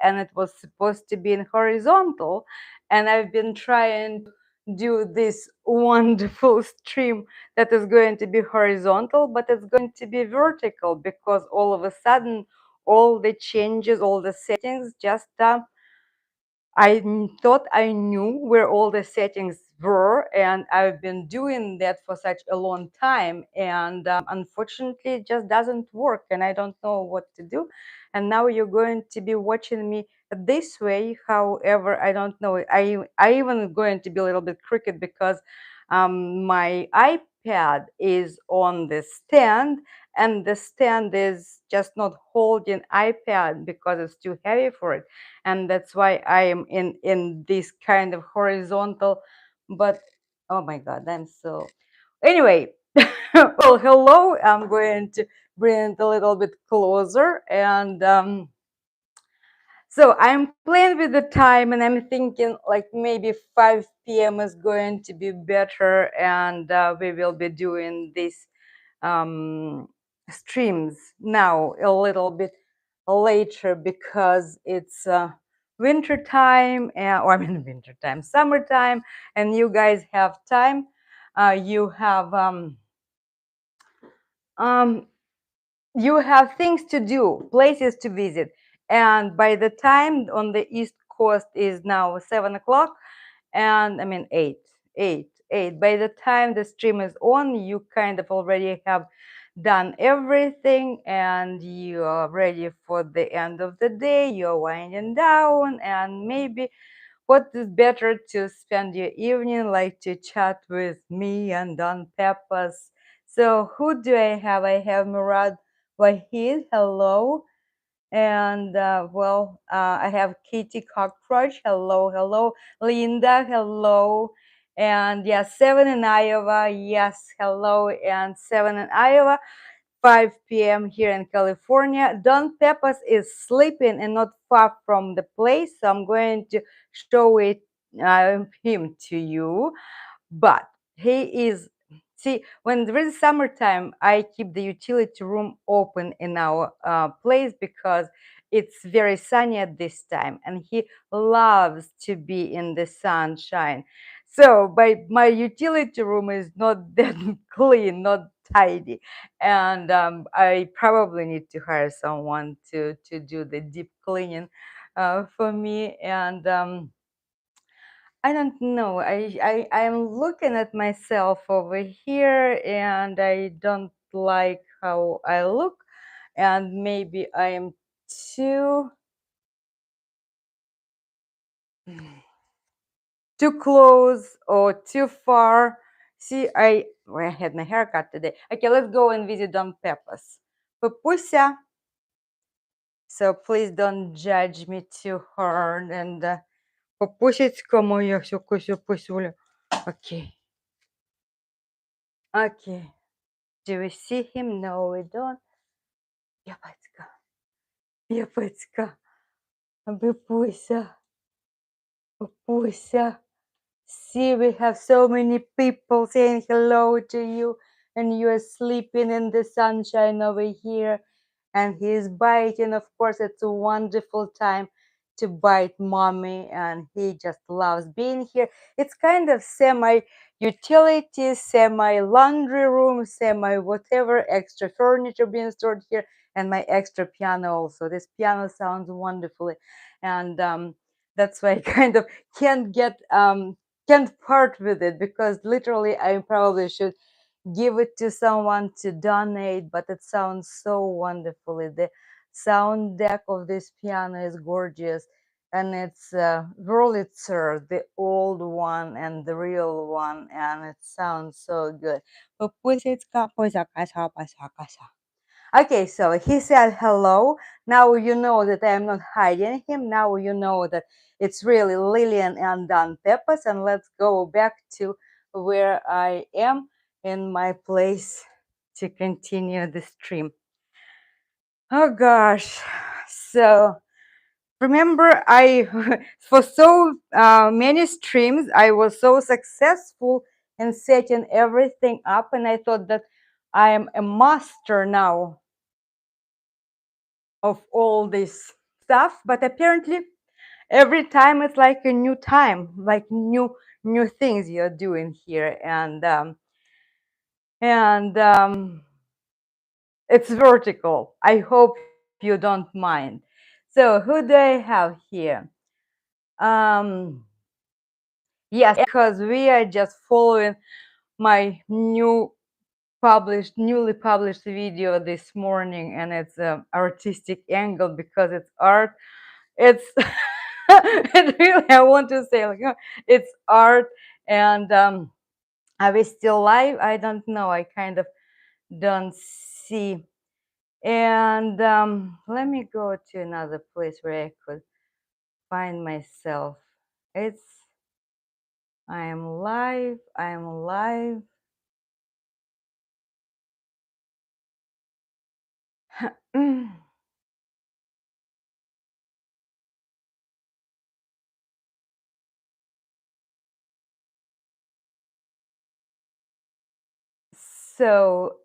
and it was supposed to be in horizontal, and I've been trying to do this wonderful stream that is going to be horizontal, but it's going to be vertical because all of a sudden all the changes, all the settings just thought I knew where all the settings were, and I've been doing that for such a long time, and unfortunately it just doesn't work, and I don't know what to do. And now you're going to be watching me this way. However, I don't know, I even going to be a little bit crooked because my iPad is on the stand, and the stand is just not holding iPad because it's too heavy for it, and that's why I am in this kind of horizontal. But oh my god, I'm so anyway. Well, hello, I'm going to bring it a little bit closer, and so I'm playing with the time, and I'm thinking like maybe 5 p.m. is going to be better, and we will be doing this streams now a little bit later because it's winter time, or I mean winter time, summertime, and you guys have time. You have um, you have things to do, places to visit, and by the time on the East Coast is now 7 o'clock, and I mean 8. By the time the stream is on, you kind of already have done everything, and you are ready for the end of the day. You're winding down, and maybe what is better to spend your evening like to chat with me and Don Pepas. So who do I have? I have Murad Wahid. Hello. And I have Kitty Cockroach. Hello, hello. Linda, hello. And yes, 7 in Iowa. Yes, hello. And 7 in Iowa. 5 p.m. here in California. Don Pepas is sleeping and not far from the place, so I'm going to show him to you. But he is, see, when there is summertime, I keep the utility room open in our place because it's very sunny at this time, and he loves to be in the sunshine. So my utility room is not that clean, not tidy, and I probably need to hire someone to do the deep cleaning for me. And I don't know. I'm looking at myself over here, and I don't like how I look, and maybe I am too too close or too far. See, I had my haircut today. Okay, let's go and visit Don Pepas. Papusa. So please don't judge me too hard. And Папусечка моя, все пусуля. Okay. Okay. Do we see him? No, we don't. Пепочка. Пепочка. Папуся. Папуся. See, we have so many people saying hello to you, and you are sleeping in the sunshine over here, and he is biting. Of course, it's a wonderful time to bite mommy, and he just loves being here. It's kind of semi utility, semi laundry room, semi whatever, extra furniture being stored here, and my extra piano also. This piano sounds wonderfully, and that's why I kind of can't get can't part with it, because literally I probably should give it to someone to donate, but it sounds so wonderfully. The sound deck of this piano is gorgeous, and it's Wurlitzer, the old one and the real one, and it sounds so good. Okay, so he said hello. Now you know that I am not hiding him. Now you know that it's really Lilian and Don Pepas. And let's go back to where I am in my place to continue the stream. Oh gosh. So remember, I for so many streams, I was so successful in setting everything up, and I thought that I am a master now of all this stuff, but apparently every time it's like a new time, like new things you're doing here, and it's vertical. I hope you don't mind. So who do I have here? Um, yes, because we are just following my newly published video this morning, and it's an artistic angle because it's art. It's it really, I want to say, like, it's art, and are we still live? I don't know. I kind of don't see. And let me go to another place where I could find myself. It's I am live. I am live. So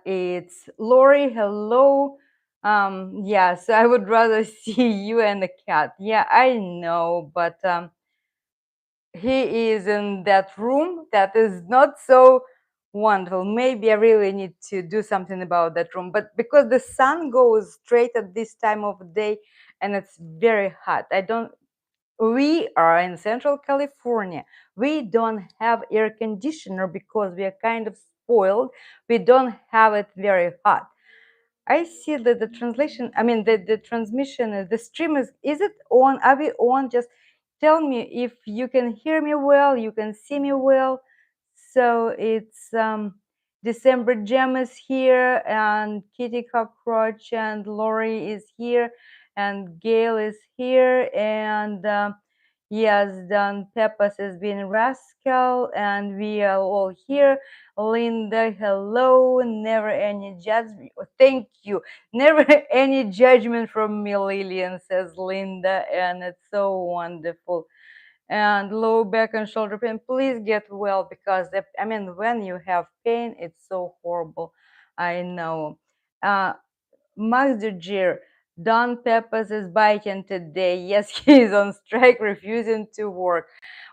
it's Lori. Hello. Yeah, so I would rather see you and the cat. Yeah, I know, but he is in that room that is not so wonderful. Maybe I really need to do something about that room. But because the sun goes straight at this time of day and it's very hot, I don't we are in Central California. We don't have air conditioner because we are kind of spoiled. We don't have it very hot. I see that the translation, I mean, the transmission, the stream is it on? Are we on? Just tell me if you can hear me well, you can see me well. So it's December Jam is here, and Kitty Cockroach and Lori is here, and Gail is here, and yes, Don Pepas has been Rascal, and we are all here. Linda, hello. Never any judgment. Thank you. Never any judgment from me, Lilian, says Linda, and it's so wonderful. And low back and shoulder pain, please get well, because I mean, when you have pain, it's so horrible. I know. Uh, Max Dugier, Don Peppers is biting today. Yes, he is on strike, refusing to work.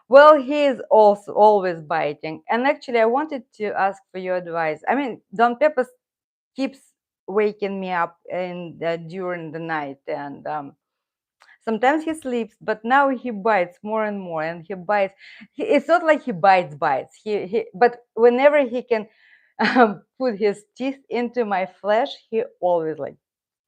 Well, he is also always biting. And actually, I wanted to ask for your advice. I mean, Don Peppers keeps waking me up during the night, and sometimes he sleeps, but now he bites more and more, and he bites. It's not like he bites. But whenever he can put his teeth into my flesh, he always like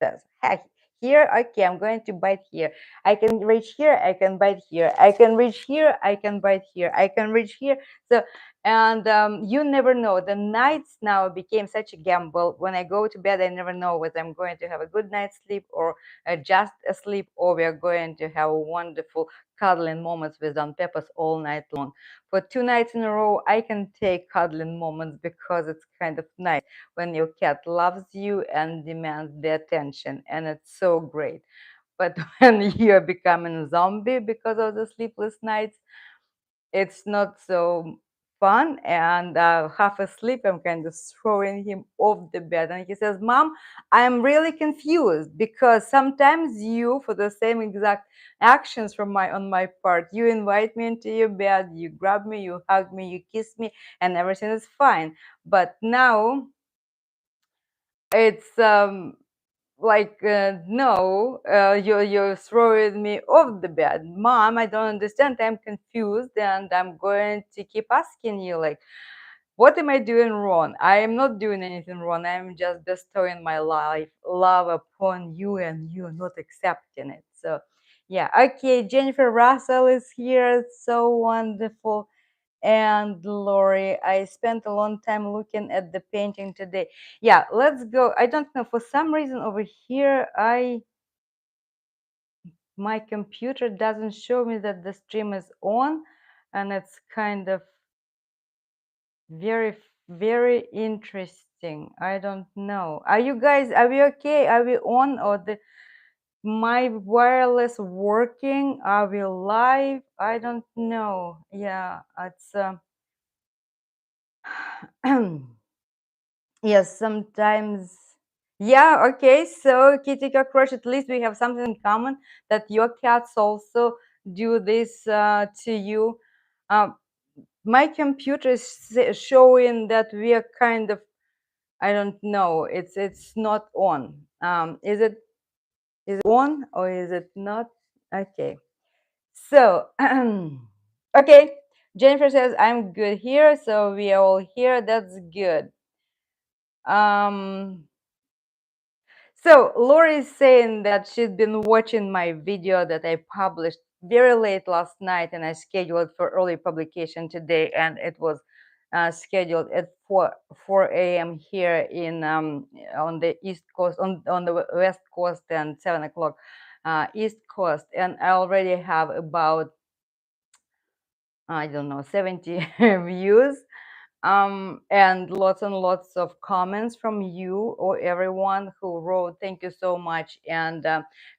says, "Hey, here, okay, I'm going to bite here. I can reach here, I can bite here. I can reach here, I can bite here. I can reach here." So, and you never know. The nights now became such a gamble. When I go to bed, I never know whether I'm going to have a good night's sleep or just asleep, or we are going to have wonderful cuddling moments with Don Peppers all night long. For 2 nights in a row, I can take cuddling moments because it's kind of nice when your cat loves you and demands the attention, and it's so great. But when you're becoming a zombie because of the sleepless nights, it's not so fun. And half asleep, I'm kind of throwing him off the bed, and he says, "Mom, I'm really confused because sometimes you, for the same exact actions from my on my part, you invite me into your bed, you grab me, you hug me, you kiss me, and everything is fine. But now it's like no, you're throwing me off the bed. Mom, I don't understand, I'm confused, and I'm going to keep asking you, like, what am I doing wrong? I am not doing anything wrong. I'm just bestowing my life love upon you, and you're not accepting it. So yeah, okay, Jennifer Russell is here. It's so wonderful. And Lori, I spent a long time looking at the painting today. Yeah, let's go. I don't know, for some reason over here, my computer doesn't show me that the stream is on, and it's kind of very, very interesting. I don't know. Are we okay? Are we on, or my wireless working? Are we live? I don't know. Yeah, it's yes, sometimes. Yeah, okay. So, Kitty Cockroach, at least we have something in common, that your cats also do this to you. Um, my computer is showing that we are kind of, I don't know. It's not on. Is it on or is it not? Okay. So, okay. Jennifer says I'm good here, so we are all here. That's good. Um, So Lori is saying that she's been watching my video that I published very late last night, and I scheduled for early publication today, and it was scheduled at 4 a.m. here in on the East Coast, on the West Coast, and 7 o'clock East Coast, and I already have about, I don't know, 70 views, and lots of comments from you or everyone who wrote. Thank you so much, and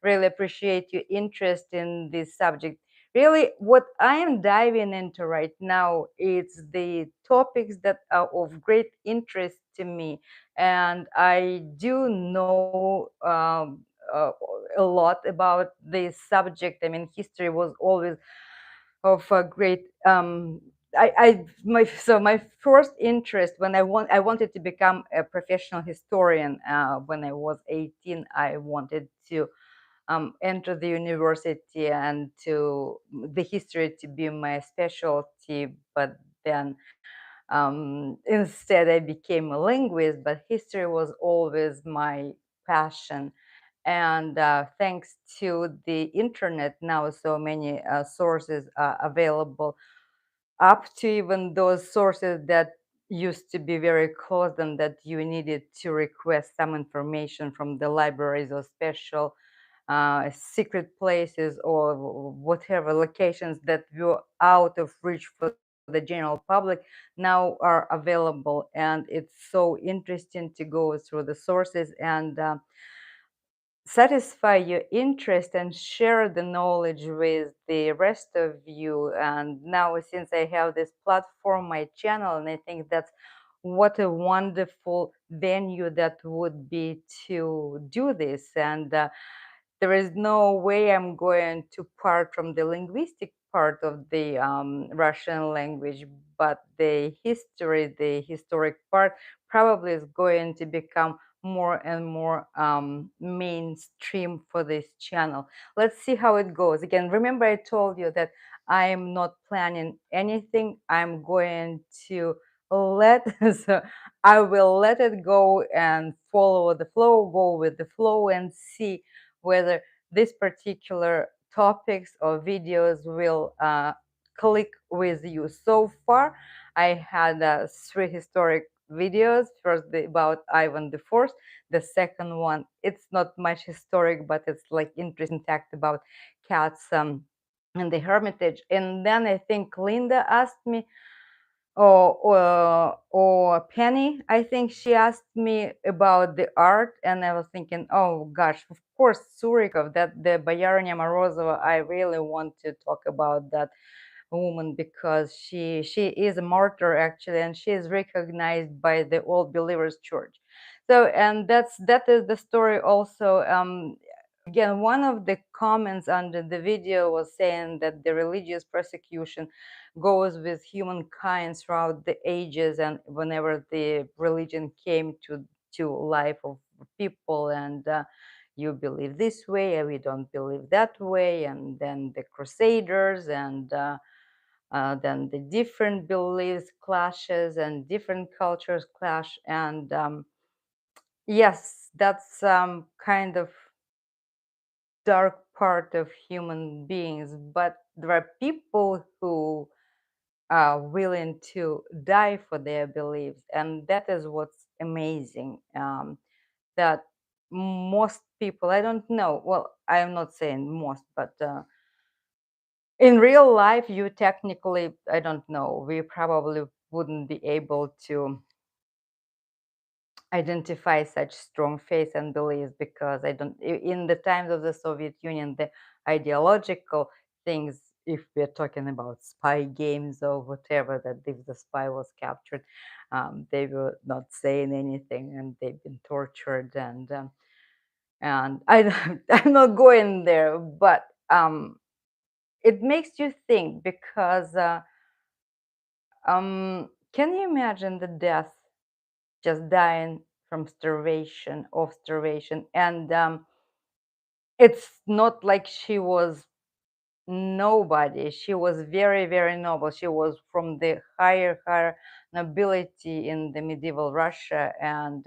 really appreciate your interest in this subject. Really, what I am diving into right now is the topics that are of great interest to me, and I do know a lot about this subject. I mean, history was always of a great my first interest when I wanted to become a professional historian. When I was 18, I wanted to enter the university and to the history to be my specialty, but then instead I became a linguist. But history was always my passion, and thanks to the internet now, so many sources are available, up to even those sources that used to be very closed and that you needed to request some information from the libraries or special secret places or whatever locations that were out of reach for the general public, now are available. And it's so interesting to go through the sources and satisfy your interest and share the knowledge with the rest of you. And now, since I have this platform, my channel, and I think that's what a wonderful venue that would be to do this. And there is no way I'm going to part from the linguistic part of the Russian language, but the historic part, probably is going to become more and more mainstream for this channel. Let's see how it goes. Again, remember I told you that I am not planning anything. I'm going to let so I will let it go and follow the flow, go with the flow, and see whether this particular topics or videos will click with you. So far, I had three historic videos. First, about Ivan the Fourth. The second one, it's not much historic, but it's like interesting fact about cats and the Hermitage. And then I think Linda asked me, or Penny, I think she asked me about the art, and I was thinking, oh gosh, of course, Surikov, that the Boyarnya Morozova. I really want to talk about that woman because she is a martyr actually, and she is recognized by the All Believers Church. So, and that is the story also. Again, one of the comments under the video was saying that the religious persecution goes with humankind throughout the ages, and whenever the religion came to life of people, and you believe this way and we don't believe that way, and then the crusaders, and then the different beliefs clashes and different cultures clash. And yes, that's kind of dark part of human beings, but there are people who are willing to die for their beliefs, and that is what's amazing. That most people, I don't know, well, I am not saying most, but in real life, you technically, I don't know, we probably wouldn't be able to identify such strong faith and beliefs, because I don't, in the times of the Soviet Union, the ideological things if we're talking about spy games or whatever, that if the spy was captured, they were not saying anything and they've been tortured. And I'm not going there, but it makes you think because can you imagine the death, just dying from starvation, of starvation? And it's not like she was nobody. She was very, very noble. She was from the higher nobility in the medieval Russia, and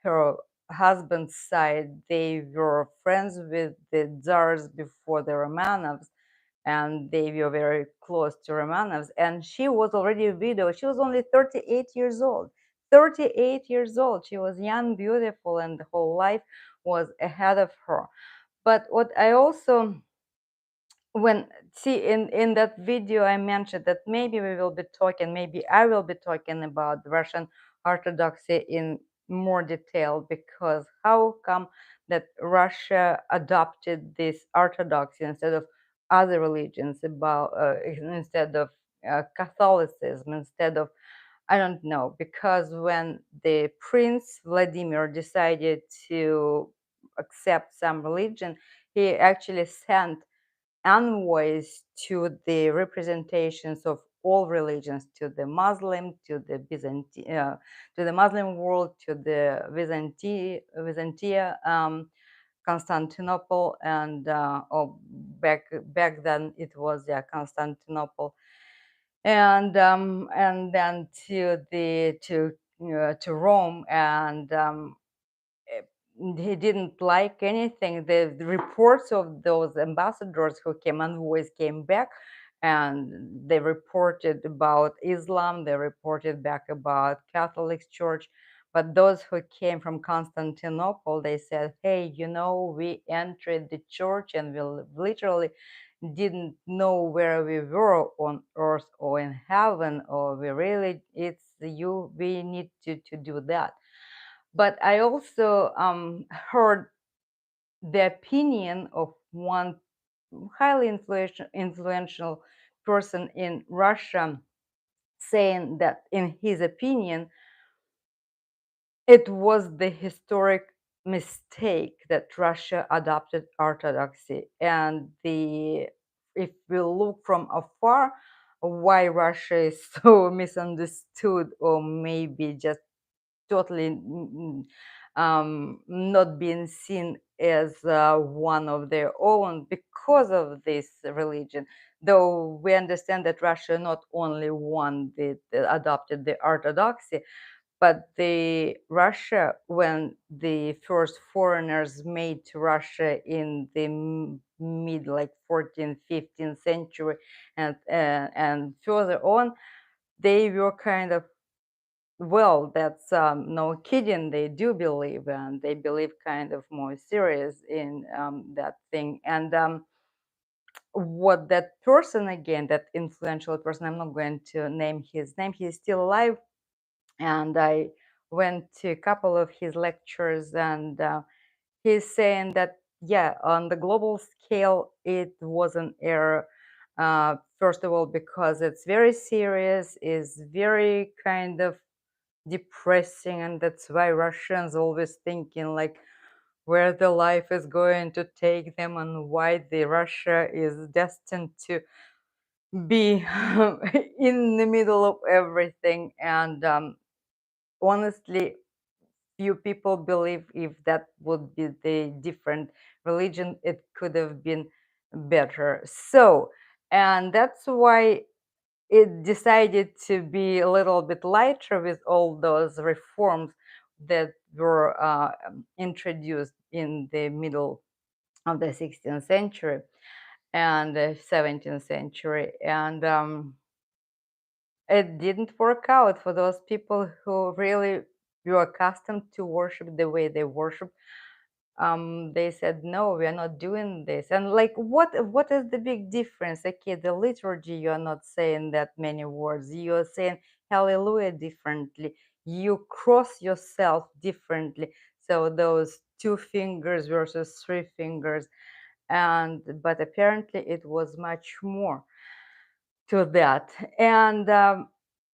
her husband's side, they were friends with the czars before the Romanovs, and they were very close to Romanovs. And she was already a widow. She was only 38 years old. 38 years old. She was young, beautiful, and the whole life was ahead of her. But what I also, when see in that video, I mentioned that maybe we will be talking, maybe I will be talking about Russian Orthodoxy in more detail, because how come that Russia adopted this Orthodoxy instead of other religions, about instead of Catholicism, instead of, I don't know, because when the Prince Vladimir decided to accept some religion, he actually sent envoys to the representations of all religions, to the Muslim, to the Byzantine, to the Muslim world, to the Byzantia, Constantinople, and back then it was, yeah, Constantinople, and then to Rome, and eh, he didn't like anything. The reports of those ambassadors who came, envoys, came back, and they reported about Islam, they reported back about Catholic Church. But those who came from Constantinople, they said, hey, we entered the church and we literally didn't know where we were, on earth or in heaven, or we really, it's you, we need to do that. But I also heard the opinion of one highly influential person in Russia, saying that, in his opinion, it was the historic mistake that Russia adopted Orthodoxy. And if we look from afar, why Russia is so misunderstood, or maybe just totally not being seen as one of their own because of this religion. Though we understand that Russia not only one that adopted the Orthodoxy, but the Russia, when the first foreigners made to Russia in the mid, like 14th, 15th century, and further on, they were kind of, well, that's no kidding. They do believe, and they believe kind of more serious in that thing. And what that person, again, that influential person, I'm not going to name his name, he's still alive. And I went to a couple of his lectures, and he's saying that, yeah, on the global scale, it was an error. First of all, because it's very serious, is very kind of depressing, and that's why Russians always thinking like where the life is going to take them, and why the Russia is destined to be in the middle of everything. And honestly, few people believe if that would be the different religion, it could have been better. So, and that's why it decided to be a little bit lighter with all those reforms that were introduced in the middle of the 16th century and the 17th century. And it didn't work out for those people who really were accustomed to worship the way they worship. They said, no, we are not doing this. And like, what is the big difference? Okay, the liturgy, you are not saying that many words, you are saying hallelujah differently, you cross yourself differently. So those 2 fingers versus 3 fingers, but apparently it was much more to that. And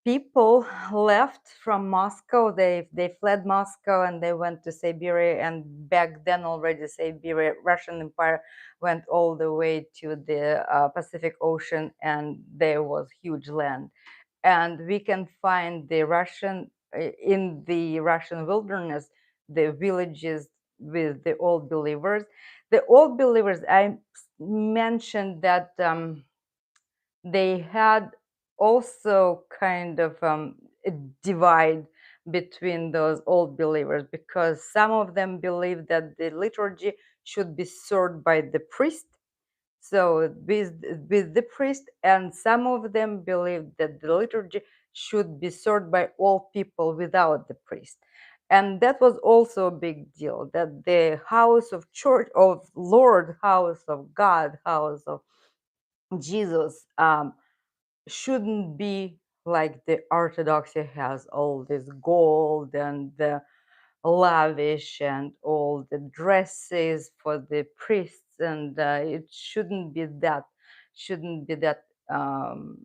people left from Moscow. They fled Moscow and they went to Siberia. And back then already Siberia, Russian Empire went all the way to the Pacific Ocean, and there was huge land. And we can find the Russian in the Russian wilderness, the villages with the old believers. The old believers, I mentioned that. They had also kind of a divide between those old believers, because some of them believed that the liturgy should be served by the priest, so with the priest, and some of them believed that the liturgy should be served by all people without the priest. And that was also a big deal, that the house of church of Lord, house of God, house of Jesus, shouldn't be like the orthodoxy has all this gold and the lavish and all the dresses for the priests, and it shouldn't be that um,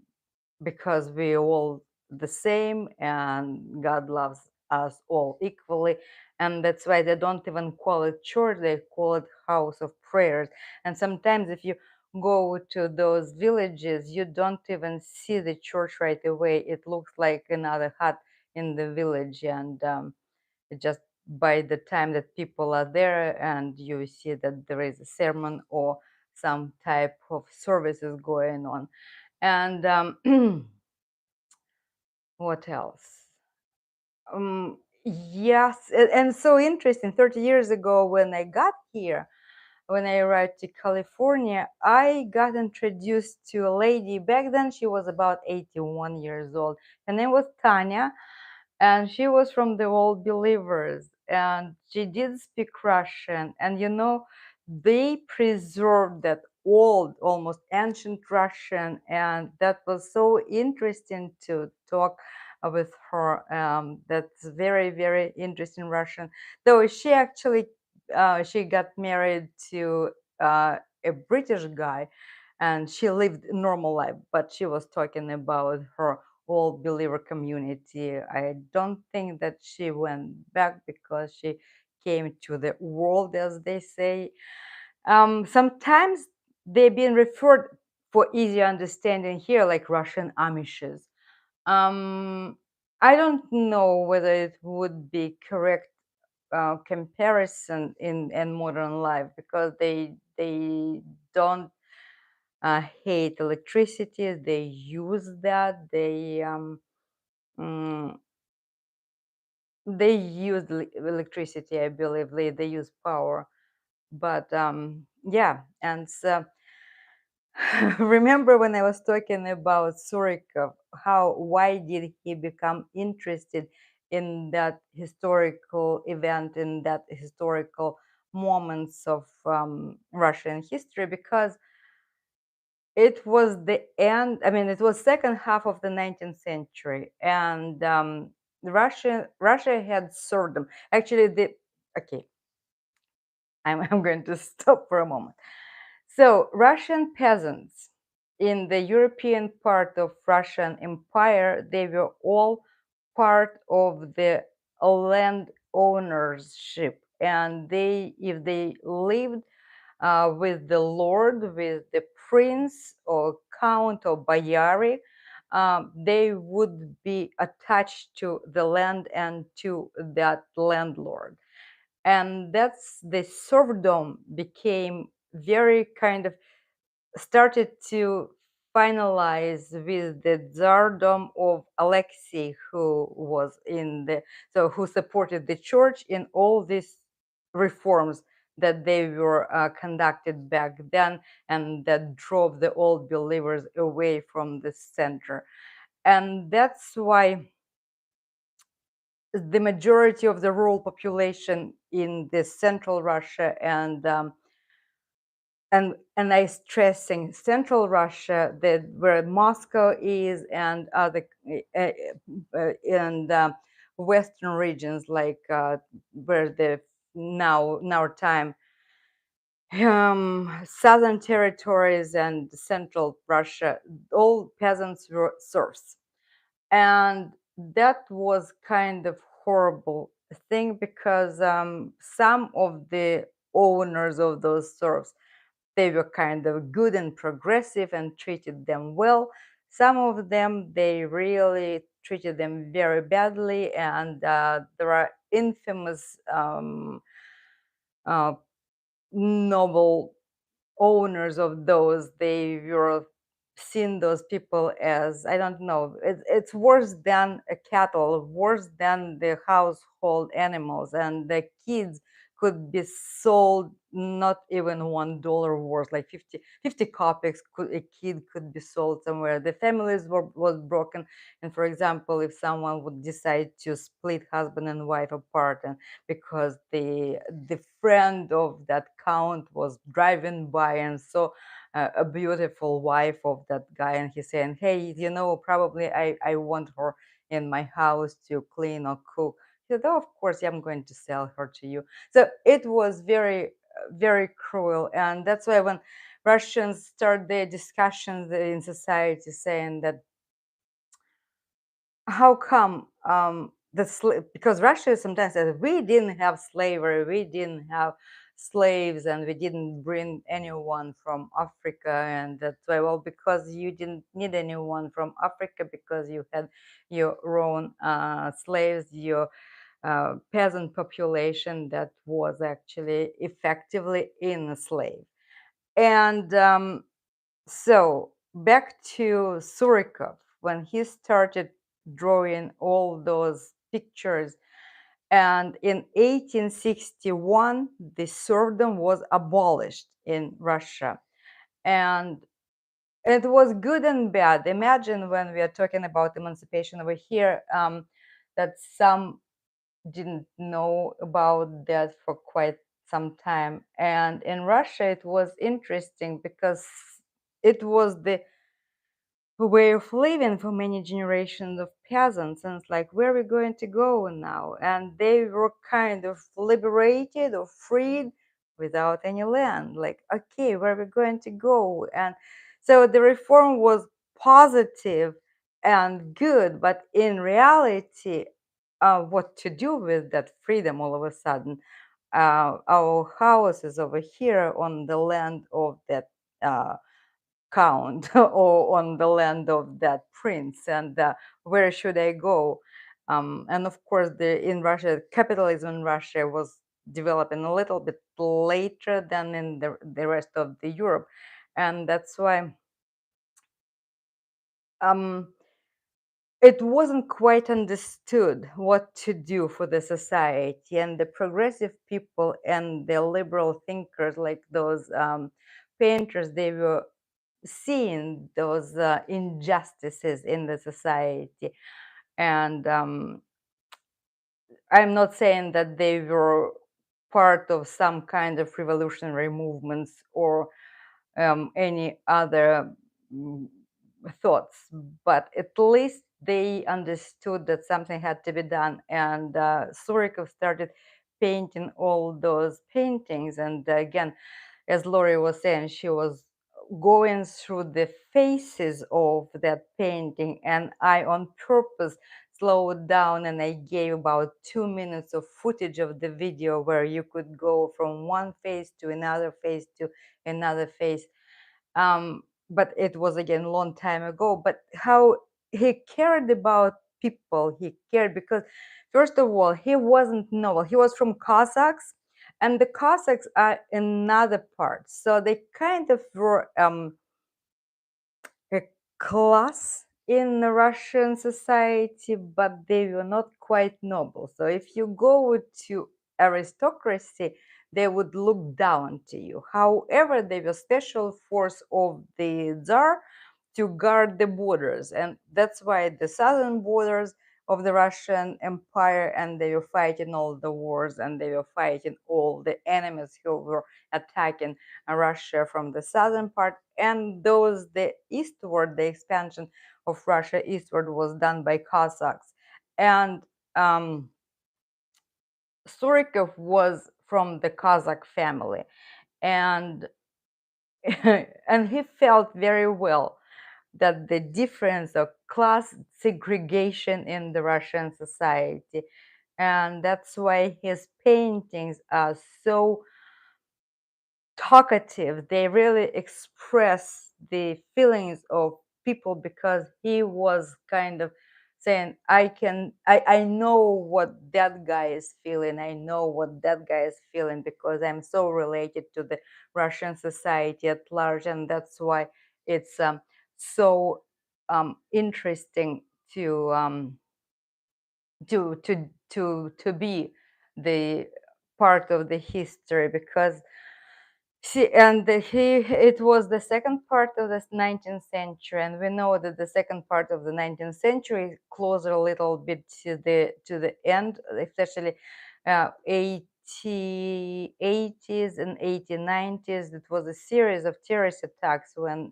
because we all the same and God loves us all equally. And that's why they don't even call it church, they call it house of prayers. And sometimes if you go to those villages, you don't even see the church right away. It looks like another hut in the village. And it just by the time that people are there and you see that there is a sermon or some type of services going on. And what else? Yes, and so interesting. 30 years ago, when I got here, when I arrived to California, I got introduced to a lady. Back then, she was about 81 years old. Her name was Tanya, and she was from the Old Believers, and she did speak Russian. And they preserved that old, almost ancient Russian, and that was so interesting to talk with her. That's very, very interesting Russian. Though she actually she got married to a British guy, and she lived a normal life, but she was talking about her old believer community. I don't think that she went back because she came to the world, as they say. Sometimes they've been referred for easier understanding here, like Russian Amishes. Um, I don't know whether it would be correct comparison in modern life, because they don't hate electricity. They use that. Mm, they use electricity, I believe. They use power, but yeah. And so remember when I was talking about Surikov, why did he become interested in that historical event, in that historical moments of Russian history? Because it was the end, I mean, it was second half of the 19th century, and Russia had served them. Actually, okay, I'm going to stop for a moment. So Russian peasants in the European part of Russian Empire, they were all part of the land ownership, and if they lived with the lord, with the prince or count or boyari, they would be attached to the land and to that landlord. And that's the serfdom became very kind of started to finalize with the tsardom of Alexei, who was who supported the church in all these reforms that they were conducted back then, and that drove the old believers away from the center. And that's why the majority of the rural population in the central Russia and I stressing central Russia, that where Moscow is, and other and western regions, like where the now in our time southern territories and central Russia, all peasants were serfs. And that was kind of horrible thing because some of the owners of those serfs, they were kind of good and progressive and treated them well. Some of them, they really treated them very badly, and there are infamous uh, noble owners of those. They were seen those people as, I don't know, it's worse than a cattle, worse than the household animals, and the kids could be sold not even $1 worth, like 50 kopecks could, a kid could be sold somewhere. The families was broken. And for example, if someone would decide to split husband and wife apart, and because the friend of that count was driving by and saw a beautiful wife of that guy, and he's saying, hey, you know, probably I want her in my house to clean or cook. He said, oh, of course, I'm going to sell her to you. So it was very, very cruel. And that's why when Russians start their discussions in society saying that how come because Russia sometimes says we didn't have slavery, we didn't have slaves, and we didn't bring anyone from Africa, and that's why, well, because you didn't need anyone from Africa, because you had your own slaves, your peasant population that was actually effectively enslaved. And so back to Surikov, when he started drawing all those pictures, and in 1861, the serfdom was abolished in Russia. And it was good and bad. Imagine when we are talking about emancipation over here, that some didn't know about that for quite some time. And in Russia, it was interesting because it was the way of living for many generations of peasants, and it's like, where are we going to go now? And they were kind of liberated or freed without any land, like, okay, where are we going to go? And so the reform was positive and good, but in reality, what to do with that freedom all of a sudden? Our houses over here on the land of that count or on the land of that prince, and where should I go? And of course, in Russia, capitalism in Russia was developing a little bit later than in the rest of the Europe, and that's why um, it wasn't quite understood what to do for the society. And the progressive people and the liberal thinkers, like those painters, they were seeing those injustices in the society. And I'm not saying that they were part of some kind of revolutionary movements or any other mm, thoughts, but at least they understood that something had to be done. And Surikov started painting all those paintings. And again, as Lori was saying, she was going through the faces of that painting, and I on purpose slowed down and I gave about 2 minutes of footage of the video where you could go from one face to another face to another face. But it was again a long time ago. But how he cared about people, he cared because, first of all, he wasn't noble. He was from Cossacks, and the Cossacks are another part. So they kind of were a class in the Russian society, but they were not quite noble. So if you go to aristocracy, they would look down to you. However, they were special force of the Tsar to guard the borders. And that's why the southern borders of the Russian Empire, and they were fighting all the wars, and they were fighting all the enemies who were attacking Russia from the southern part. And those, the eastward, the expansion of Russia eastward was done by Cossacks. And Surikov was from the Kazakh family. and and he felt very well that the difference of class segregation in the Russian society, and that's why his paintings are so talkative. They really express the feelings of people, because he was kind of saying, I know what that guy is feeling, I know what that guy is feeling, because I'm so related to the Russian society at large. And that's why it's so interesting to to be the part of the history, because it was the second part of the 19th century, and we know that the second part of the 19th century is closer a little bit to the end, especially 80s and 1890s. It was a series of terrorist attacks when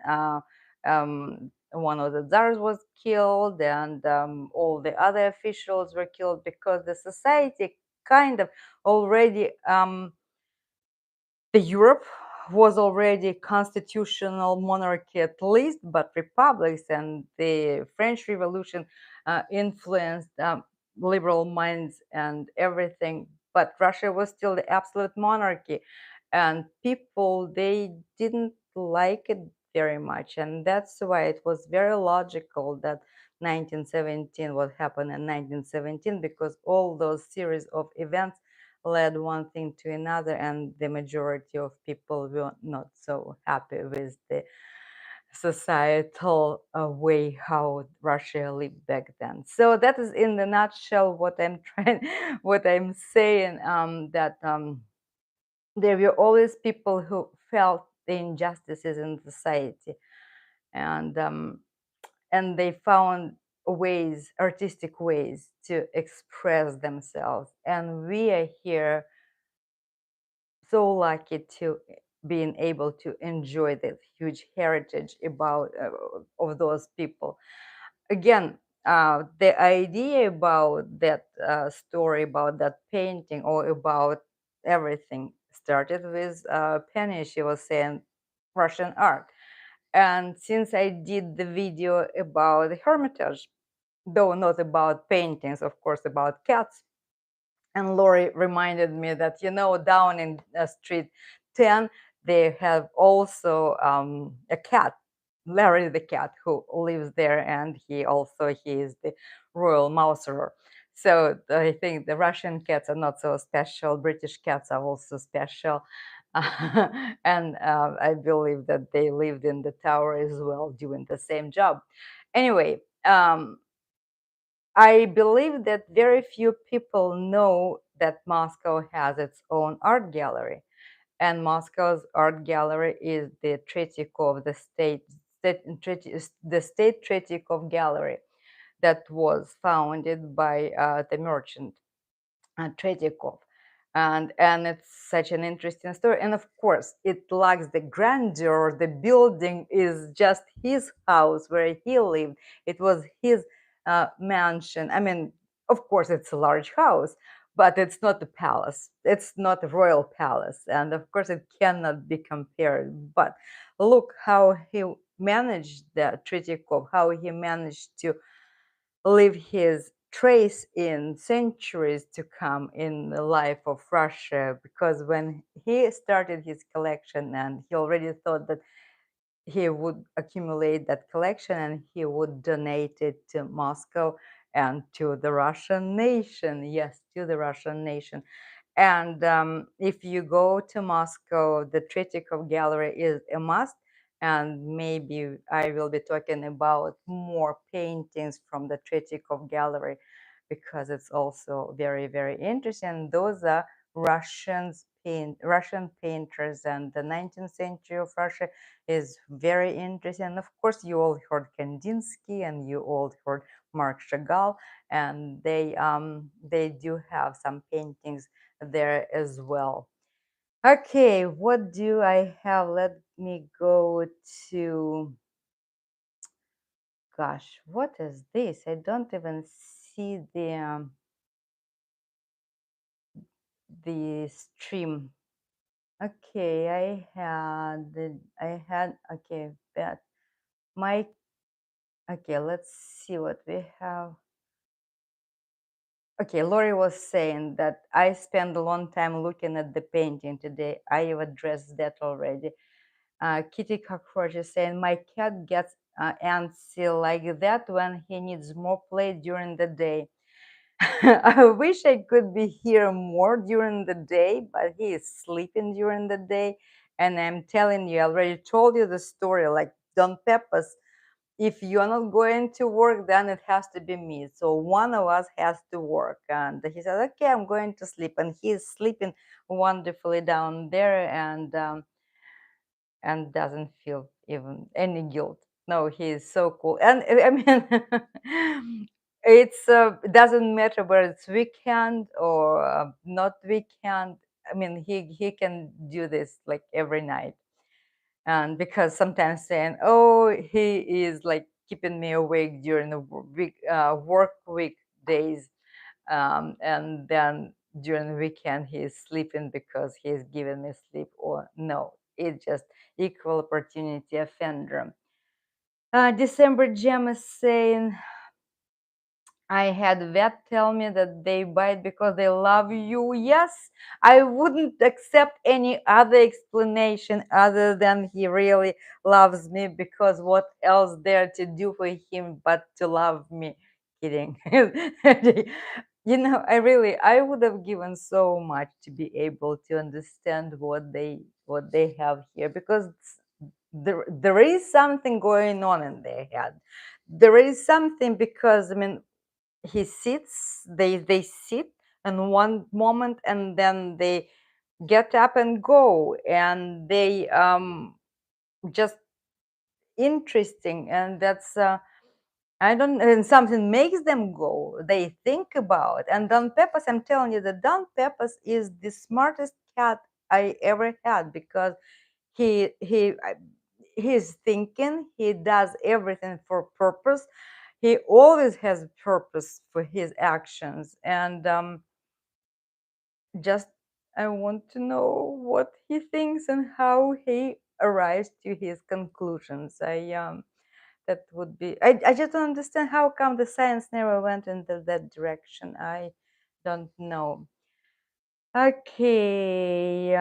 one of the czars was killed, and all the other officials were killed, because the society kind of already the Europe was already constitutional monarchy at least, but republics, and the French Revolution influenced liberal minds and everything. But Russia was still the absolute monarchy, and people, they didn't like it very much, and that's why it was very logical that 1917 what happened in 1917, because all those series of events led one thing to another, and the majority of people were not so happy with the societal way how Russia lived back then. So that is in the nutshell what I'm trying, what I'm saying. That there were always people who felt the injustices in society, and they found ways, artistic ways, to express themselves. And we are here so lucky to being able to enjoy this huge heritage about of those people. Again, the idea about that story, about that painting, or about everything started with Penny. She was saying Russian art, and since I did the video about the Hermitage, though not about paintings, of course, about cats, and Lori reminded me that, down in street 10, they have also a cat, Larry the cat, who lives there, and he is the royal mouserer. So I think the Russian cats are not so special. British cats are also special. And I believe that they lived in the tower as well, doing the same job. Anyway, I believe that very few people know that Moscow has its own art gallery, and Moscow's art gallery is the Tretyakov, the State Tretyakov Gallery, that was founded by the merchant Tretyakov. And it's such an interesting story. And of course, it lacks the grandeur. The building is just his house where he lived. It was his mansion. I mean, of course, it's a large house, but it's not a palace. It's not a royal palace. And of course, it cannot be compared. But look how he managed the Tretyakov, how he managed to leave his trace in centuries to come in the life of Russia. Because when he started his collection, and he already thought that he would accumulate that collection and he would donate it to Moscow and to the Russian nation. Yes, to the Russian nation. And if you go to Moscow, the Tretyakov Gallery is a must. And maybe I will be talking about more paintings from the Tretyakov Gallery, because it's also very, very interesting. Those are Russian painters, and the 19th century of Russia is very interesting. And of course, you all heard Kandinsky, and you all heard Marc Chagall, and they do have some paintings there as well. Okay, what do I have? Let me go to, gosh, what is this? I don't even see the stream. Okay, I had, okay, that my, okay, let's see what we have. Okay, Lori was saying that I spent a long time looking at the painting today. I have addressed that already. Kitty Cockroach is saying my cat gets antsy like that when he needs more play during the day. I wish I could be here more during the day, but he is sleeping during the day. And I'm telling you, I already told you the story, like Don Pepas, if you're not going to work, then it has to be me. So one of us has to work. And he said, okay, I'm going to sleep. And he's sleeping wonderfully down there, and doesn't feel even any guilt. No, he is so cool. And I mean, it doesn't matter whether it's weekend or not weekend. I mean, he can do this like every night. And because sometimes saying, oh, he is like keeping me awake during the work week days, and then during the weekend he's sleeping because he's given me sleep, or no, it's just equal opportunity offender. December Gem is saying, I had vet tell me that they bite because they love you. Yes, I wouldn't accept any other explanation other than he really loves me, because what else there to do for him but to love me? Kidding. I would have given so much to be able to understand what they have here, because there is something going on in their head. There is something, because I mean, they sit in one moment, and then they get up and go, and they just interesting. And that's I don't, and something makes them go, they think about. And Don Pepas, I'm telling you that Don Pepas is the smartest cat I ever had, because he's thinking, he does everything for purpose. He always has purpose for his actions. And just I want to know what he thinks and how he arrives to his conclusions. That would be, I just don't understand how come the science never went into that direction. I don't know. Okay,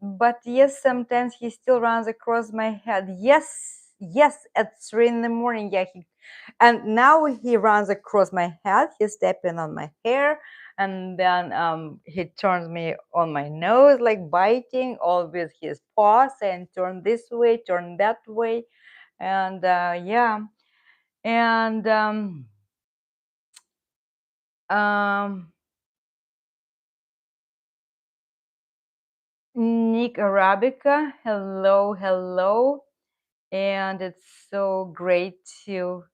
but yes, sometimes he still runs across my head. Yes, yes, at 3 in the morning. Yeah, and now he runs across my head. He's stepping on my hair, and then he turns me on my nose, like biting, all with his paws, and turn this way, turn that way, and yeah, and um, Nick Arabica, hello, hello. And it's so great to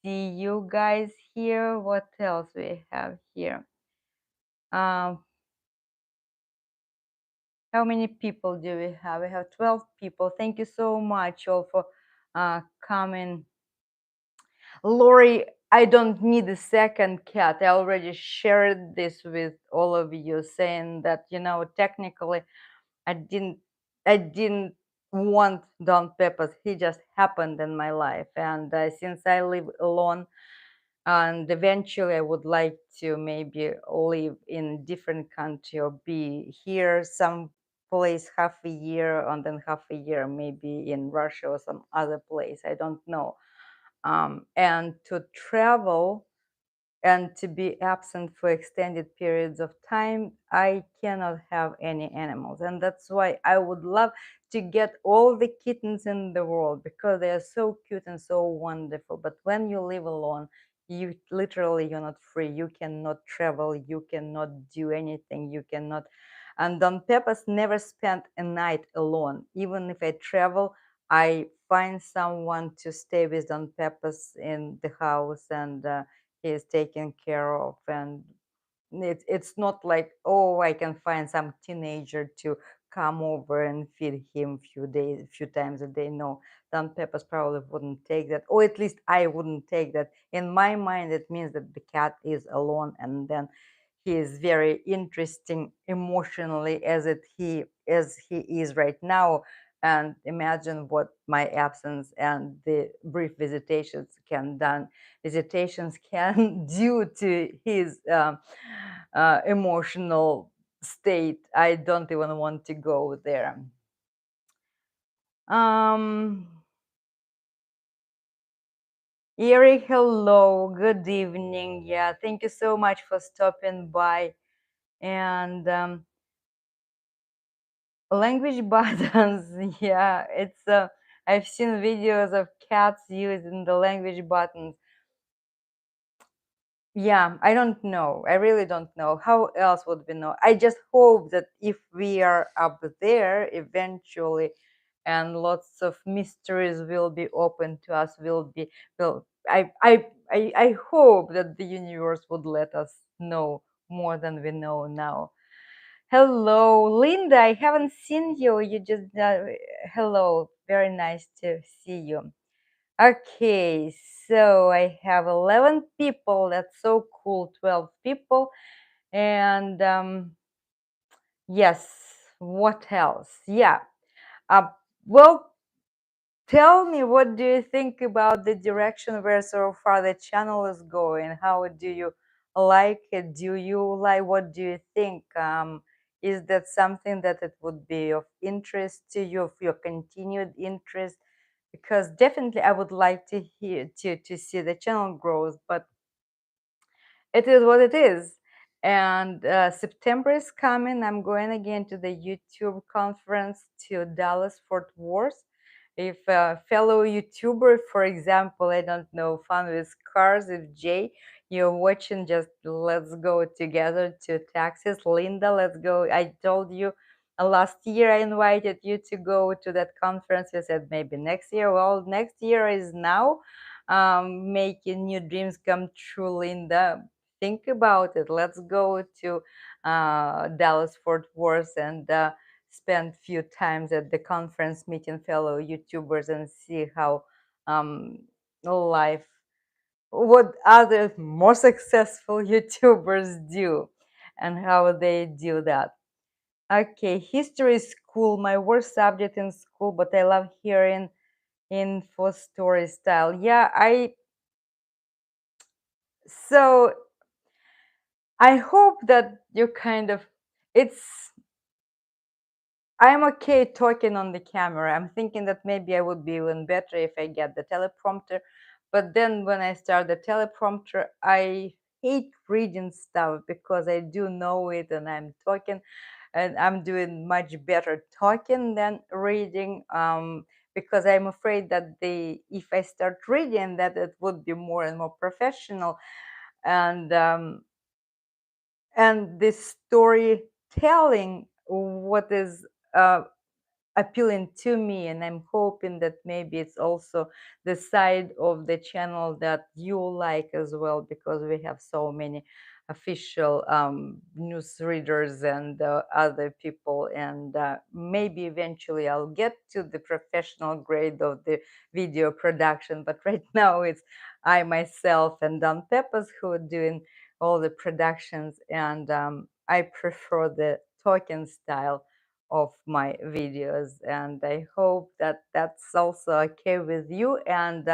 see you guys here. What else we have here? Um, how many people do we have? We have 12 people. Thank you so much all for coming. Lori, I don't need a second cat. I already shared this with all of you, saying that, technically I didn't I didn't want Don Peppers. He just happened in my life. And since I live alone, and eventually I would like to maybe live in different country, or be here some place half a year, and then half a year maybe in Russia or some other place. I don't know. And to travel and to be absent for extended periods of time, I cannot have any animals. And that's why I would love to get all the kittens in the world, because they are so cute and so wonderful. But when you live alone, you're not free. You cannot travel, you cannot do anything, you cannot. And Don Pepas never spent a night alone. Even if I travel, I find someone to stay with Don Pepas in the house, and he is taken care of. And it's not like, oh, I can find some teenager to come over and feed him few times a day. No, Don Peppers probably wouldn't take that, or at least I wouldn't take that. In my mind, it means that the cat is alone, and then he is very interesting emotionally as he is right now. And imagine what my absence and the brief visitations can do to his emotional state. I don't even want to go there. um Eric, hello, good evening. Yeah, thank you so much for stopping by. And language buttons, yeah, I've seen videos of cats using the language buttons. Yeah, I don't know. I really don't know. How else would we know? I just hope that if we are up there eventually, and lots of mysteries will be open to us, will I hope that the universe would let us know more than we know now. Hello, Linda. I haven't seen you. You just hello. Very nice to see you. Okay, so I have 11 people. That's so cool. 12 people. And yes, what else? Yeah. Uh, well, tell me, what do you think about the direction where so far the channel is going? How do you like it? Do you like, what do you think? Is that something that it would be of interest to you, of your continued interest? Because definitely I would like to hear to see the channel growth, but it is what it is. And September is coming. I'm going again to the YouTube conference to Dallas Fort Worth. If a fellow YouTuber, for example, I don't know, Fun with Cars, if Jay, you're watching, just let's go together to Texas. Linda, let's go. I told you last year I invited you to go to that conference. You said maybe next year. Well, next year is now. Making new dreams come true, Linda. Think about it. Let's go to Dallas Fort Worth and spend few times at the conference meeting fellow YouTubers and see how um, life, what other more successful YouTubers do and how they do that. Okay, history is cool. My worst subject in school, but I love hearing info story style. Yeah, so I hope that you kind of, it's, I'm okay talking on the camera. I'm thinking that maybe I would be even better if I get the teleprompter. But then when I start the teleprompter, I hate reading stuff because I do know it and I'm talking, and I'm doing much better talking than reading, because I'm afraid that if I start reading, that it would be more and more professional. And this storytelling, what is uh, appealing to me, and I'm hoping that maybe it's also the side of the channel that you like as well, because we have so many official news readers and other people, and maybe eventually I'll get to the professional grade of the video production, but right now it's I myself and Don Pepas who are doing all the productions, and I prefer the talking style of my videos, and I hope that that's also okay with you, and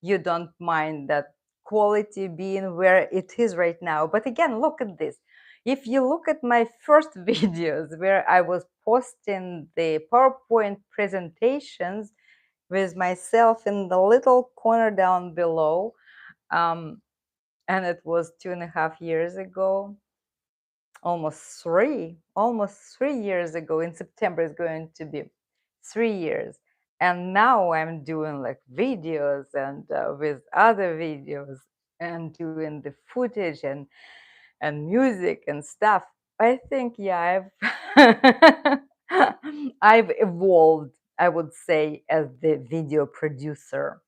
you don't mind that quality being where it is right now. But again, look at this. If you look at my first videos where I was posting the PowerPoint presentations with myself in the little corner down below, and it was 2.5 years ago, almost 3 years ago. In September is going to be 3 years, and now I'm doing like videos and with other videos and doing the footage and music and stuff. I think, yeah, I've I've evolved, I would say, as the video producer.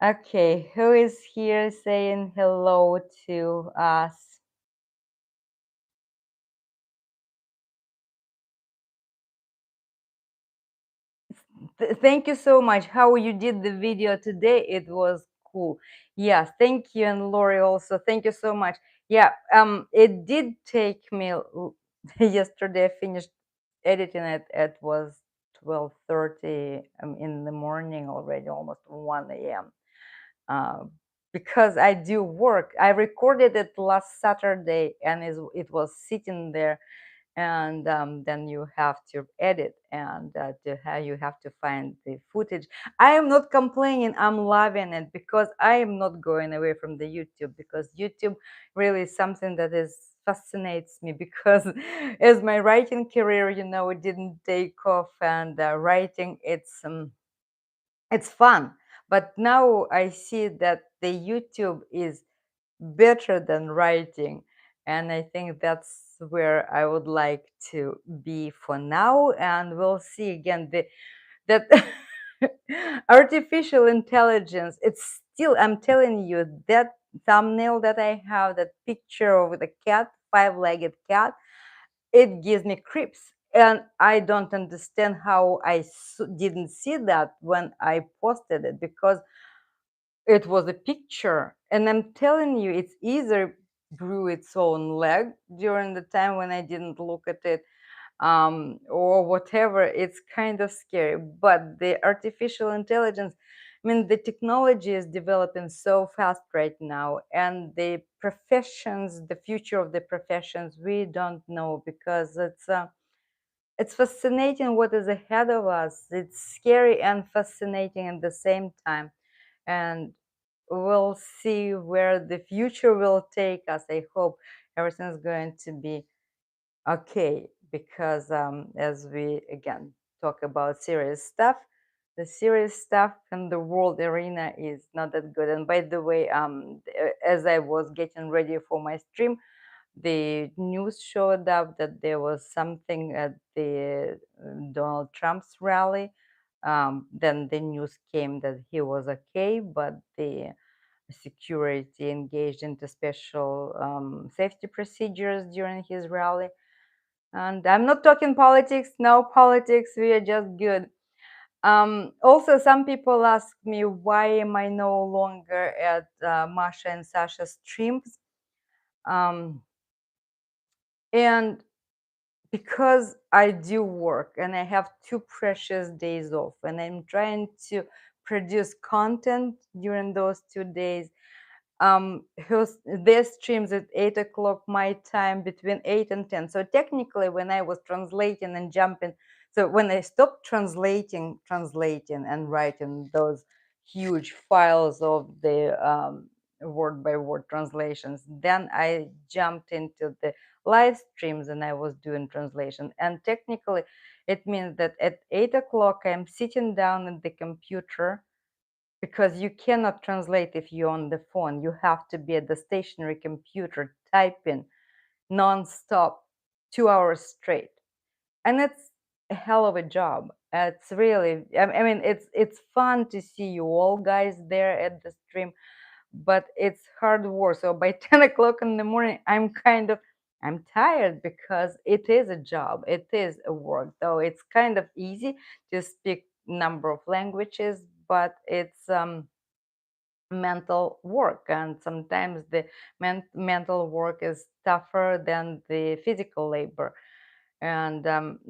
Okay, who is here saying hello to us? Thank you so much. How you did the video today, it was cool. Yes, thank you. And Lori also, thank you so much. Yeah, it did take me yesterday. I finished editing it. It was 12:30 in the morning already, almost 1 a.m. Uh, because I do work. I recorded it last Saturday, and it was sitting there, and then you have to edit, and you have to find the footage. I am not complaining, I'm loving it, because I am not going away from the YouTube, because YouTube really is something that is fascinates me, because as my writing career, it didn't take off, and writing, it's fun, but now I see that the YouTube is better than writing, and I think that's where I would like to be for now. And we'll see again that artificial intelligence, it's still, I'm telling you, that thumbnail that I have, that picture of the cat, five-legged cat, it gives me creeps, and I don't understand how didn't see that when I posted it, because it was a picture, and I'm telling you, it's either grew its own leg during the time when I didn't look at it, or whatever. It's kind of scary, but the artificial intelligence, I mean, the technology is developing so fast right now, and the professions, the future of the professions, we don't know, because it's fascinating what is ahead of us. It's scary and fascinating at the same time, and we'll see where the future will take us. I hope everything's going to be okay, because as we again talk about serious stuff, the serious stuff in the world arena is not that good. And by the way, as I was getting ready for my stream, the news showed up that there was something at the Donald Trump's rally. Then the news came that he was okay, but the security engaged into special safety procedures during his rally. And I'm not talking politics, no politics, we are just good. Also, some people ask me, why am I no longer at Masha and Sasha's streams? Um, and because I do work, and I have 2 precious days off, and I'm trying to produce content during those 2 days. Their streams at 8 o'clock my time, between 8 and 10. So technically, when I was translating and jumping, so when I stopped translating and writing those huge files of the word by word translations, then I jumped into the live streams and I was doing translation. And technically, it means that at 8 o'clock I'm sitting down at the computer, because you cannot translate if you're on the phone. You have to be at the stationary computer typing non-stop 2 hours straight, and it's a hell of a job. It's really, I mean, it's fun to see you all guys there at the stream, but it's hard work. So by 10 o'clock in the morning, I'm tired, because it is a job, it is a work. Though it's kind of easy to speak number of languages, but it's mental work, and sometimes the mental work is tougher than the physical labor. And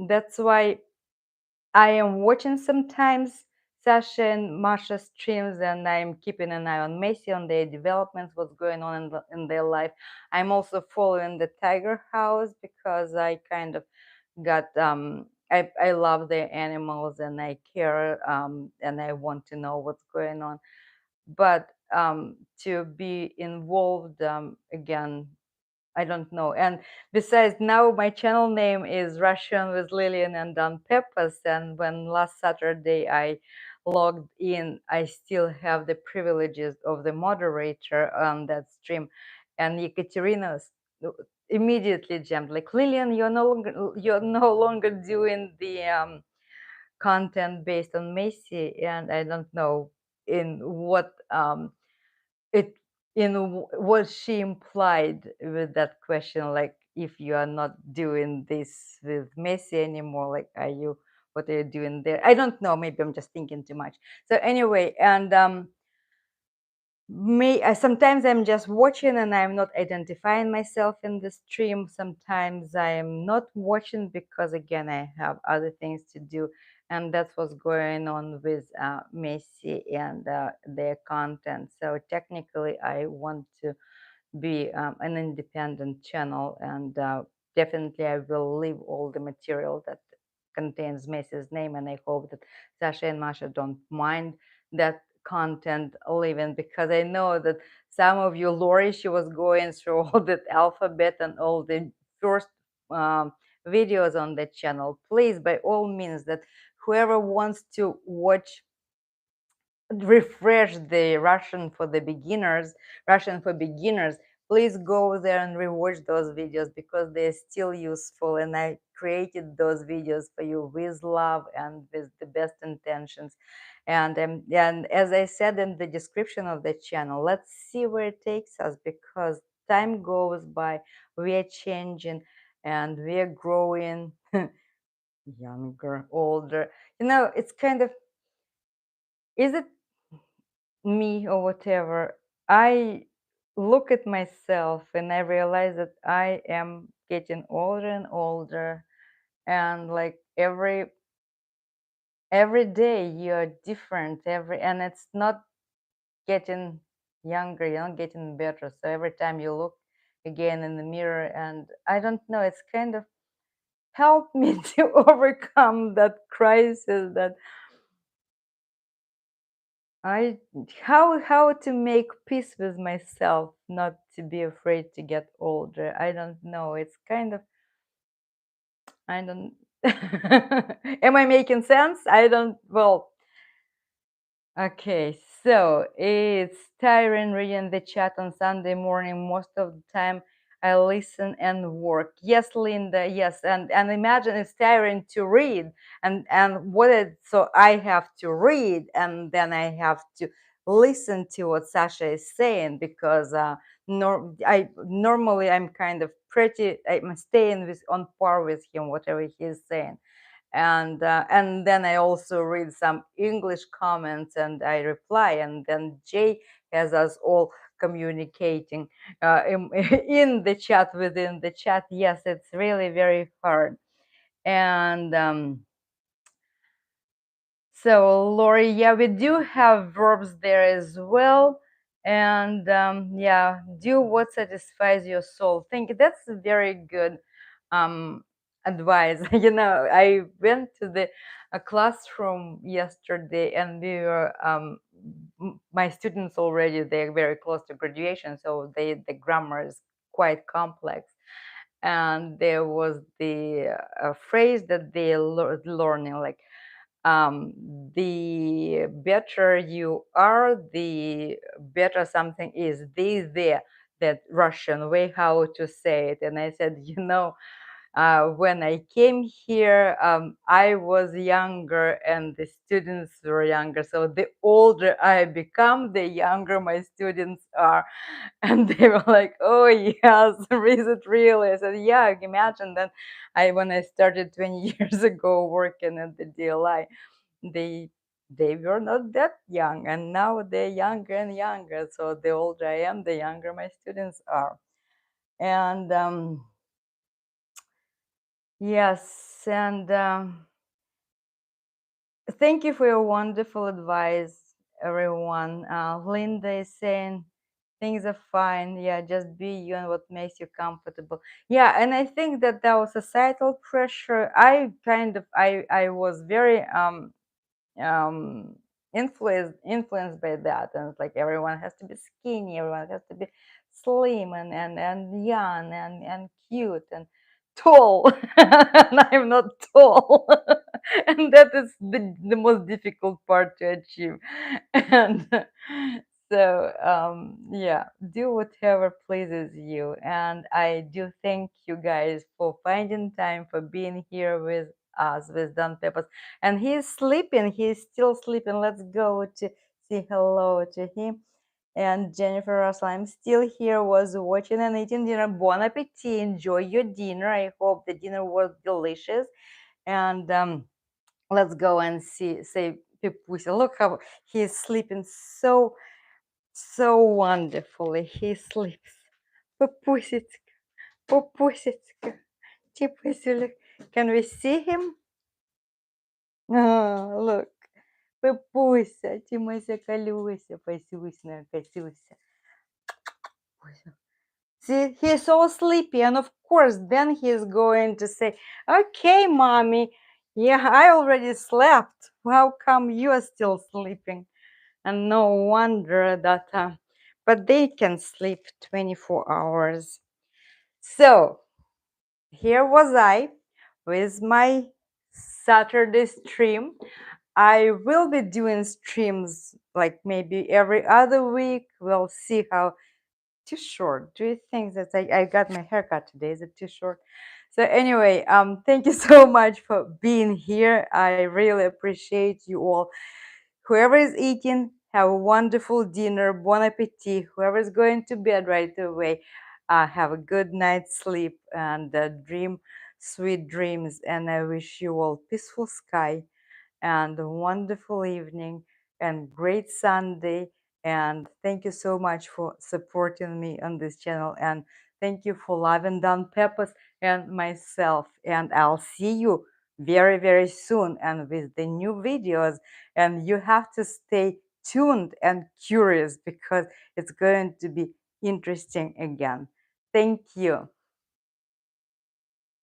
that's why I am watching sometimes Sasha and Masha streams, and I'm keeping an eye on Messi, on their developments, what's going on in their life. I'm also following the Tiger House, because I kind of got I love their animals, and I care, and I want to know what's going on. But to be involved, again, I don't know. And besides, now my channel name is Russian with Lilian and on Pepas, and when last Saturday I logged in, I still have the privileges of the moderator on that stream. And Ekaterina immediately jumped like, Lilian, you're no longer doing the content based on Messi. And I don't know in what it what she implied with that question, like, if you are not doing this with Messi anymore, like, what are you doing there? I don't know, maybe I'm just thinking too much. So anyway, and Sometimes I'm just watching and I'm not identifying myself in the stream. Sometimes I am not watching because again I have other things to do, and that's what's going on with Messi and their content. So technically I want to be an independent channel, and definitely I will leave all the material that contains Messi's name, and I hope that Sasha and Masha don't mind that content leaving, because I know that some of you, Lori, she was going through all that alphabet and all the first videos on the channel. Please, by all means, that whoever wants to watch, refresh the Russian for beginners, please go there and rewatch those videos, because they're still useful, and I created those videos for you with love and with the best intentions. And as I said in the description of the channel, let's see where it takes us, because time goes by, we are changing, and we are growing. Younger, older, it's kind of, is it me or whatever, I look at myself and I realize that I am getting older and older, and like every day you're different, and it's not getting younger, you're not getting better. So every time you look again in the mirror, and I don't know, it's kind of helped me to overcome that crisis, that I how to make peace with myself, not to be afraid to get older. I don't know. It's kind of, I don't. Am I making sense? I don't. Well, okay, so it's tiring reading the chat on Sunday morning. Most of the time, I listen and work. Yes, Linda. Yes, and imagine it's tiring to read, and what it, so I have to read, and then I have to listen to what Sasha is saying, because I normally I'm kind of pretty. I'm staying with on par with him, whatever he's saying, and then I also read some English comments and I reply, and then Jay has us all communicating in the chat, within the chat. Yes, it's really very hard. And so, Lori, yeah, we do have verbs there as well. And yeah, do what satisfies your soul. Think that's a very good advice. I went to the a classroom yesterday, and we were my students already, they're very close to graduation, so the grammar is quite complex. And there was the phrase that they learning, like um, the better you are, the better something is. There, that Russian way how to say it. And I said, when I came here, I was younger and the students were younger. So the older I become, the younger my students are. And they were like, "Oh yes, is it really?" I said, "Yeah, imagine that." When I started 20 years ago working at the DLI, they they were not that young, and now they're younger and younger. So the older I am, the younger my students are. And yes, and thank you for your wonderful advice, everyone. Linda is saying things are fine. Yeah, just be you and what makes you comfortable. Yeah, and I think that there was societal pressure. I was very um influenced by that, and it's like everyone has to be skinny, everyone has to be slim and young and cute and tall. And I'm not tall. And that is the most difficult part to achieve. And so yeah, do whatever pleases you, and I do thank you guys for finding time, for being here with us, with Don Pepas. And he's sleeping, he's still sleeping. Let's go to say hello to him. And Jennifer Russell, I'm still here, was watching and eating dinner. Bon appetit, enjoy your dinner. I hope the dinner was delicious. And let's go and see, say Pepusi. Look how he's sleeping so so wonderfully. He sleeps. Папусечка, папусечка, Чипусюлик. Can we see him? Oh, look. Папуся, Тимося, Колюся, Пасюсина, Косюся. See, he's so sleepy, and of course, then he's going to say, "Okay, mommy, yeah, I already slept. How come you're still sleeping?" And no wonder that, but they can sleep 24 hours. So here was I with my Saturday stream. I will be doing streams like maybe every other week. We'll see how. Too short. Do you think that I got my haircut today? Is it too short? So anyway, thank you so much for being here. I really appreciate you all. Whoever is eating, have a wonderful dinner. Bon appetit. Whoever is going to bed right away, have a good night's sleep and dream sweet dreams. And I wish you all peaceful sky and a wonderful evening and great Sunday. And thank you so much for supporting me on this channel. And thank you for loving down Pepas and myself. And I'll see you very, very soon and with the new videos. And you have to stay tuned and curious because it's going to be interesting again. Thank you.